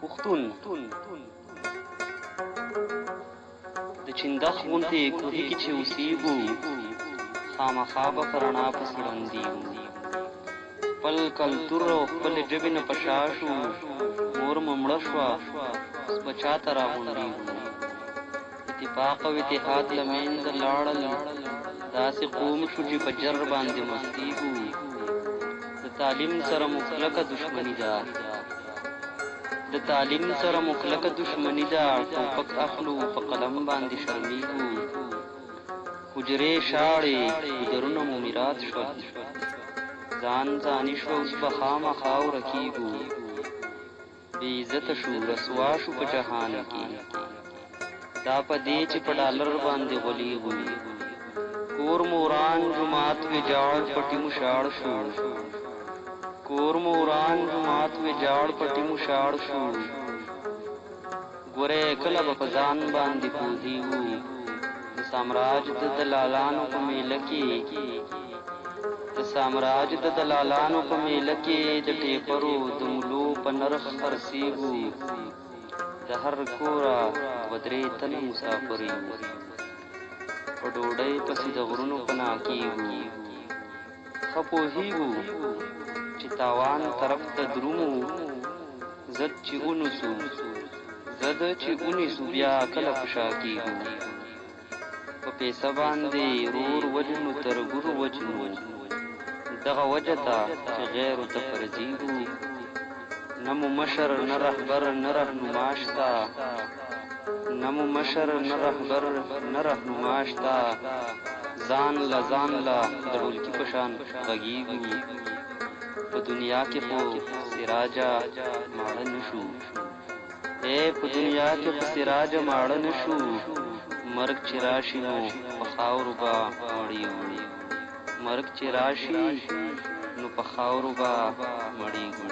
پښتون د چندخ غوندې کوهي کې چې اوسېږو خامخا به په رڼا پسې ړندېږو خپل کلتور او خپلې ژبې نه په شا شو مور مو مړه شوه اوس به چا ته راغونډېږو اتفاق او اتحاد له منځه لاړل داسې قوم شو چې په جر باندې مستېږو د تعلیم سره مو کلکه دشمني ده د تعلیم سره مو کلکه دشمني ده ټوپک اخلو په قلم باندې شرمېږو حجرې شاړې ګودرونه مو میراث شول ځان ځاني شوه اوس به خامخا ورکېږو بې عزته شو رسوا شو په جهان کې دا په دې چې په ډالر باندې غولېږو کور مو وران جومات ویجاړ پټي مو شاړ شو کور مو وران جومات ویجاړ پټي مو شاړ شو ګورې کله به په ځان باندې پوهېږو د سامراج د دلالانو په میله کې د سامراج د دلالانو په میله کې د ټیپرو د ملو په نرخ خرڅېږو د هر کوره دوه درې تنه مسافر یو په ډوډۍ پسې د غرونو پناه کېږو ښه پوهېږو چې تاوان طرف ته درومو زد چې ونیسو زد چې ونیسو بیا کله په شا کېږو په پیسه باندې رور وجنو تربور وجنو دغه وجه ته چې غیرو ته فرضېږو نه مو مشر نه رهبر نه رهنما شته نه مو مشر نه رهبر نه رهنما شته ځان له د ډولکي په شان غږېږو په دنیا کې خو سراجه ماړه نه شو په دنیا کې خو سراجه ماړه نه شو مرګ چې راشي نو په خاورو به مړېږو مرګ چې راشي نو په خاورو به مړېږو